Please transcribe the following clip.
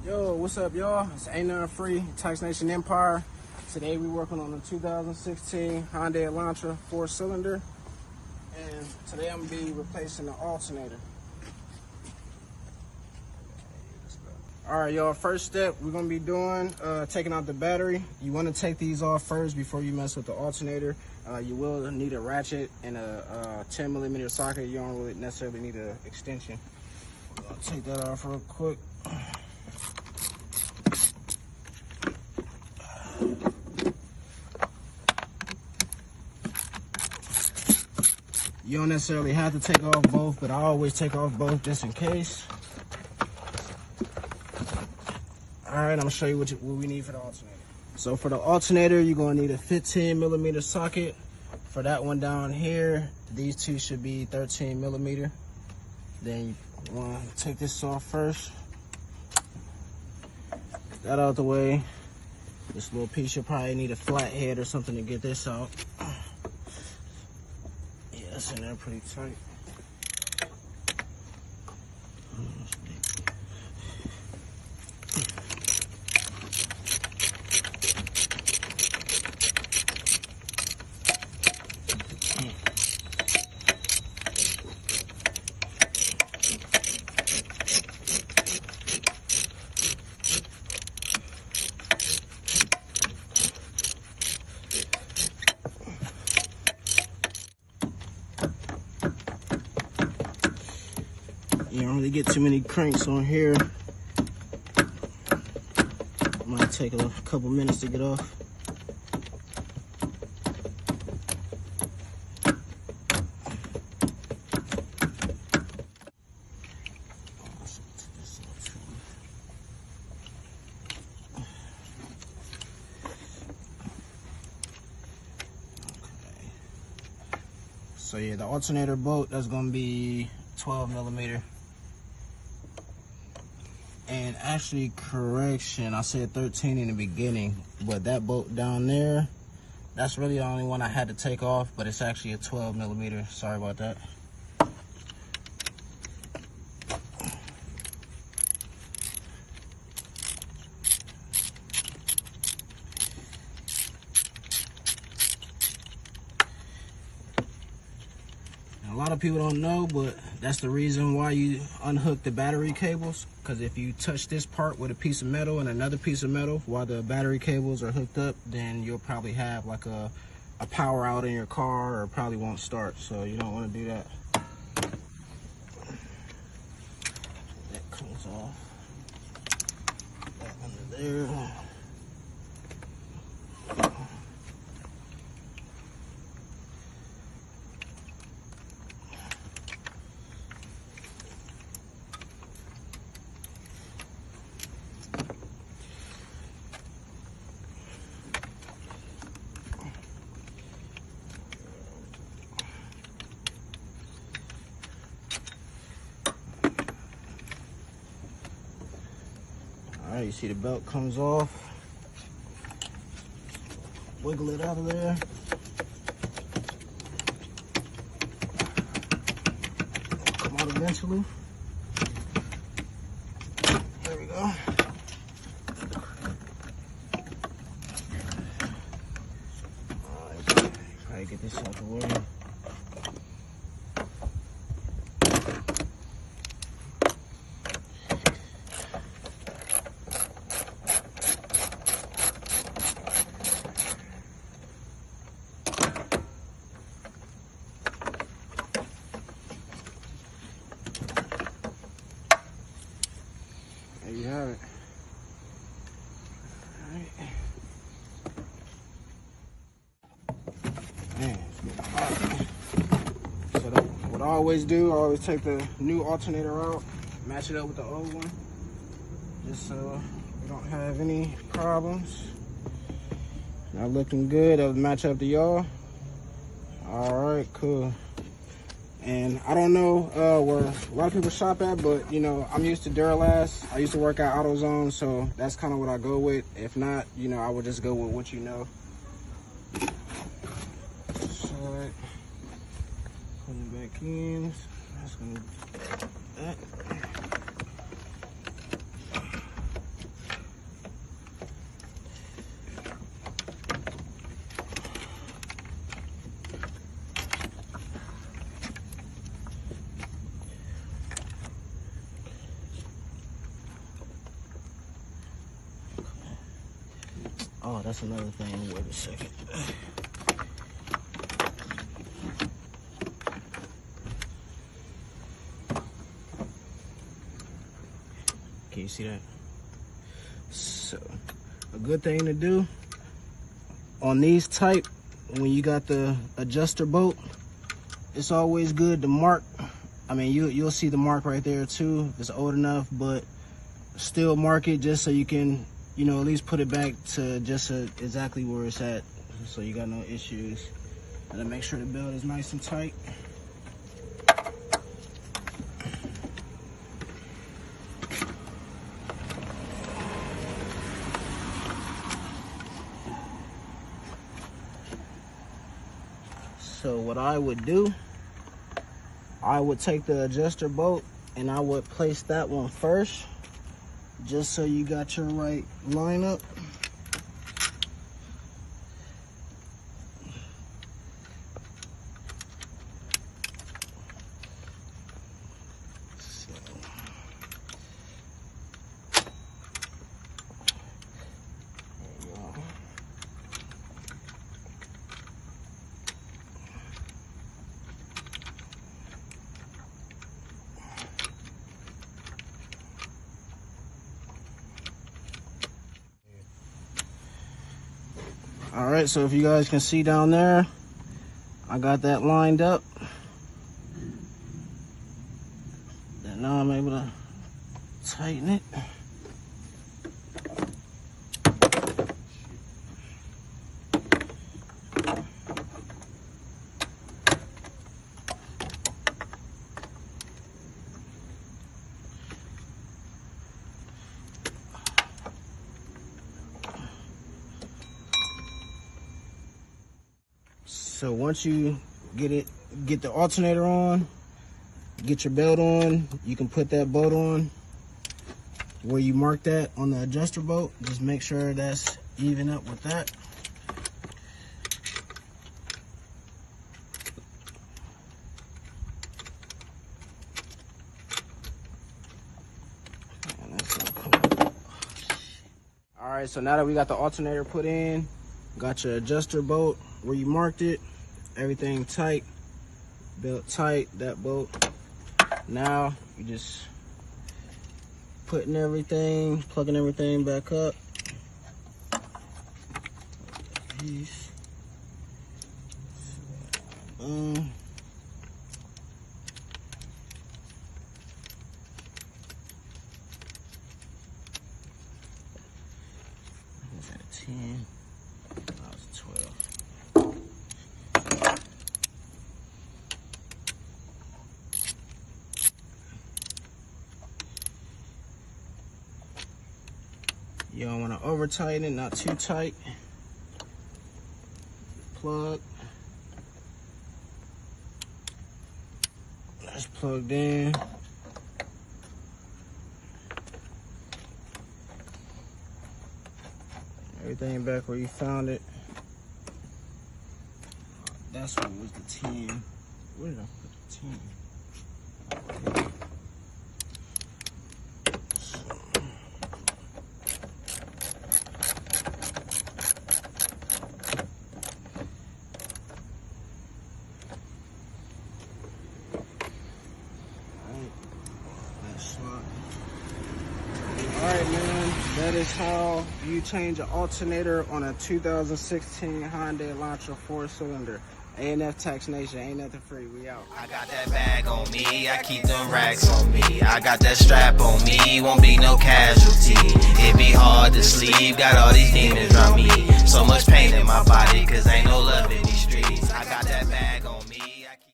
Yo, what's up, y'all? It's Ain't Nothing Free, Tax Nation Empire. Today we're working on the 2016 Hyundai Elantra 4-cylinder. And today I'm going to be replacing the alternator. Alright, y'all, first step we're going to be doing, taking out the battery. You want to take these off first before you mess with the alternator. You will need a ratchet and a 10mm socket. You don't really necessarily need an extension. I'll take that off real quick. You don't necessarily have to take off both, but I always take off both just in case. All right, I'm gonna show you what we need for the alternator. So for the alternator, you're gonna need a 15mm socket. For that one down here, these two should be 13mm. Then you wanna take this off first. Get that out the way. This little piece, you'll probably need a flat head or something to get this out. That's in there pretty tight. You don't really get too many cranks on here. Might take a couple minutes to get off. So yeah, the alternator bolt, that's gonna be 12mm. And actually, correction, I said 13 in the beginning, but that bolt down there, that's really the only one I had to take off, but it's actually a 12mm. Sorry about that. A lot of people don't know, but that's the reason why you unhook the battery cables. Because if you touch this part with a piece of metal and another piece of metal while the battery cables are hooked up, then you'll probably have like a power out in your car, or probably won't start. So you don't want to do that. That comes off. That under there. All right, you see the belt comes off. Wiggle it out of there. Come out eventually. There we go. All right, probably get this out the way. There you have it. All right. Man, it's getting hot. So what I always do, I always take the new alternator out, match it up with the old one, just so we don't have any problems. Not looking good. That'll match up to y'all. All right, cool. And I don't know where a lot of people shop at, but you know, I'm used to Duralast. I used to work at AutoZone, so that's kind of what I go with. If not, you know, I would just go with what you know. So, putting it back in. That's gonna that. Oh, that's another thing. Wait a second. Can you see that? So, a good thing to do on these type, when you got the adjuster bolt, it's always good to mark. I mean, you'll see the mark right there too if it's old enough, but still mark it just so you can, you know, at least put it back to just exactly where it's at, so you got no issues. And then make sure the belt is nice and tight. So what I would do, I would take the adjuster bolt and I would place that one first, just so you got your right lineup. All right, so if you guys can see down there, I got that lined up. And now I'm able to tighten it. So once you get the alternator on, get your belt on, you can put that bolt on where you mark that on the adjuster bolt. Just make sure that's even up with that. All right, so now that we got the alternator put in, got your adjuster bolt where you marked it, everything tight, belt tight, that bolt. Now you just plugging everything back up. Piece. Was that a 10? That was a 12. You don't want to over tighten it, not too tight. Plug. That's plugged in. Everything back where you found it. That's what was the 10. Where did I put the 10? Alright man, that is how you change an alternator on a 2016 Hyundai Elantra 4-cylinder. A&F Tax Nation, ain't nothing free, we out. I got that bag on me, I keep them racks on me. I got that strap on me, won't be no casualty. It be hard to sleep, got all these demons around me. So much pain in my body, cause ain't no love in these streets. I got that bag on me.